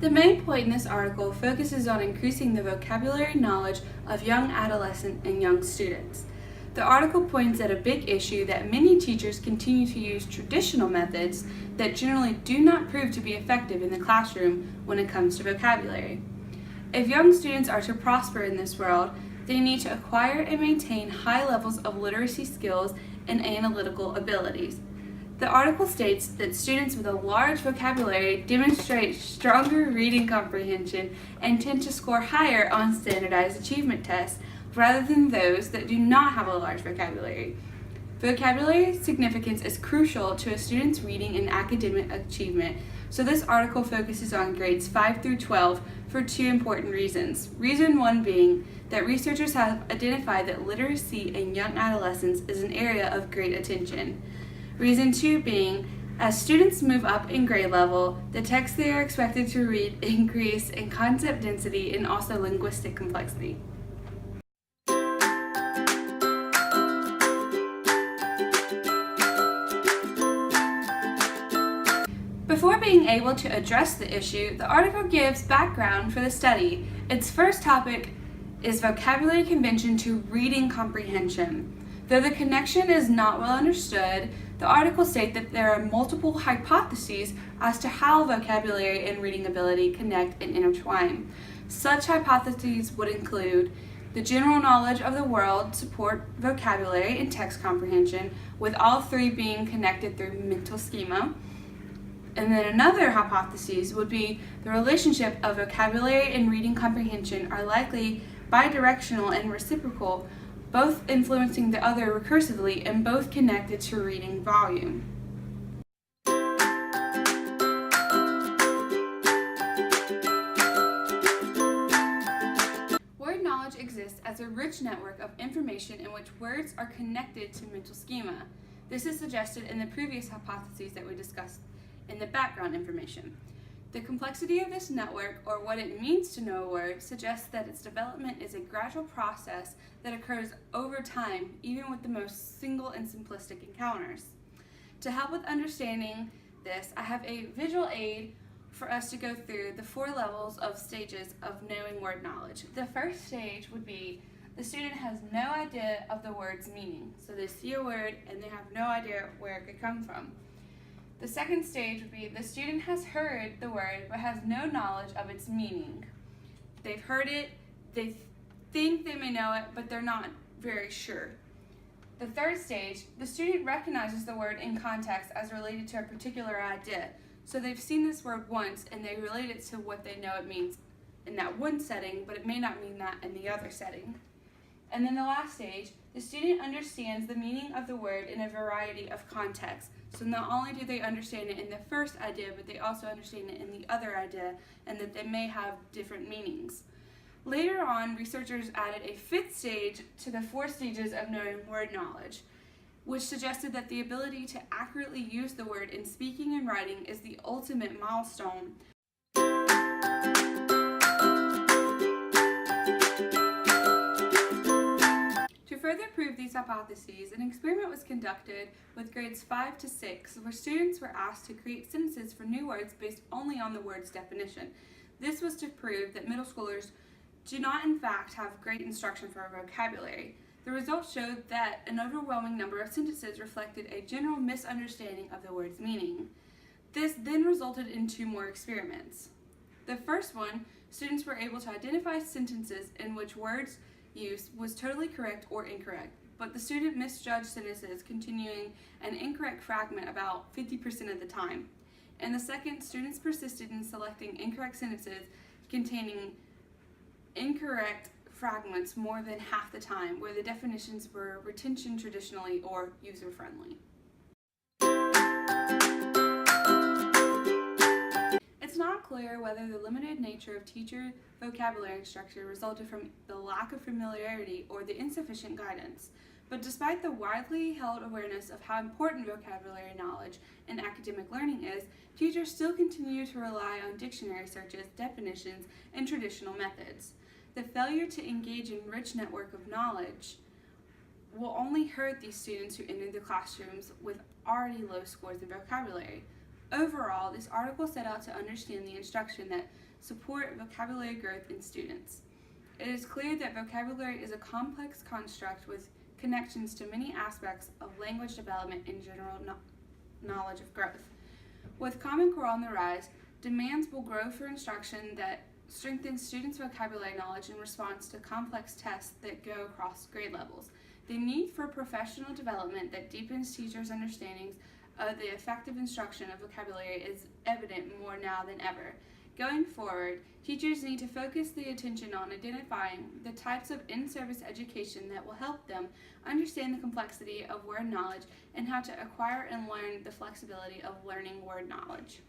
The main point in this article focuses on increasing the vocabulary knowledge of young adolescents and young students. The article points at a big issue that many teachers continue to use traditional methods that generally do not prove to be effective in the classroom when it comes to vocabulary. If young students are to prosper in this world, they need to acquire and maintain high levels of literacy skills and analytical abilities. The article states that students with a large vocabulary demonstrate stronger reading comprehension and tend to score higher on standardized achievement tests rather than those that do not have a large vocabulary. Vocabulary significance is crucial to a student's reading and academic achievement, so this article focuses on grades 5 through 12 for two important reasons. Reason one being that researchers have identified that literacy in young adolescents is an area of great attention. Reason two being, as students move up in grade level, the texts they are expected to read increase in concept density and also linguistic complexity. Before being able to address the issue, the article gives background for the study. Its first topic is vocabulary convention to reading comprehension. Though the connection is not well understood, the article states that there are multiple hypotheses as to how vocabulary and reading ability connect and intertwine. Such hypotheses would include the general knowledge of the world support vocabulary and text comprehension, with all three being connected through mental schema. And then another hypothesis would be the relationship of vocabulary and reading comprehension are likely bidirectional and reciprocal, both influencing the other recursively and both connected to reading volume. Word knowledge exists as a rich network of information in which words are connected to mental schema. This is suggested in the previous hypotheses that we discussed in the background information. The complexity of this network, or what it means to know a word, suggests that its development is a gradual process that occurs over time, even with the most single and simplistic encounters. To help with understanding this, I have a visual aid for us to go through the 4 levels of stages of knowing word knowledge. The first stage would be the student has no idea of the word's meaning. So they see a word and they have no idea where it could come from. The second stage would be the student has heard the word but has no knowledge of its meaning. They've heard it, they think they may know it, but they're not very sure. The third stage, the student recognizes the word in context as related to a particular idea. So they've seen this word once and they relate it to what they know it means in that one setting, but it may not mean that in the other setting. And then the last stage, the student understands the meaning of the word in a variety of contexts. So not only do they understand it in the first idea, but they also understand it in the other idea, and that they may have different meanings. Later on, researchers added a 5th stage to the 4 stages of knowing word knowledge, which suggested that the ability to accurately use the word in speaking and writing is the ultimate milestone. To further prove these hypotheses, an experiment was conducted with grades 5 to 6, where students were asked to create sentences for new words based only on the word's definition. This was to prove that middle schoolers do not in fact have great instruction for vocabulary. The results showed that an overwhelming number of sentences reflected a general misunderstanding of the word's meaning. This then resulted in 2 more experiments. The first one, students were able to identify sentences in which words use was totally correct or incorrect, but the student misjudged sentences continuing an incorrect fragment about 50% of the time. And the second, students persisted in selecting incorrect sentences containing incorrect fragments more than half the time, where the definitions were retention traditionally or user-friendly. It's not clear whether the limited nature of teacher vocabulary structure resulted from the lack of familiarity or the insufficient guidance. But despite the widely held awareness of how important vocabulary knowledge in academic learning is, teachers still continue to rely on dictionary searches, definitions, and traditional methods. The failure to engage in rich network of knowledge will only hurt these students who enter the classrooms with already low scores in vocabulary. Overall, this article set out to understand the instruction that support vocabulary growth in students. It is clear that vocabulary is a complex construct with connections to many aspects of language development and general knowledge of growth. With Common Core on the rise, demands will grow for instruction that strengthens students' vocabulary knowledge in response to complex tests that go across grade levels. The need for professional development that deepens teachers' understandings of the effective instruction of vocabulary is evident more now than ever. Going forward, teachers need to focus the attention on identifying the types of in-service education that will help them understand the complexity of word knowledge and how to acquire and learn the flexibility of learning word knowledge.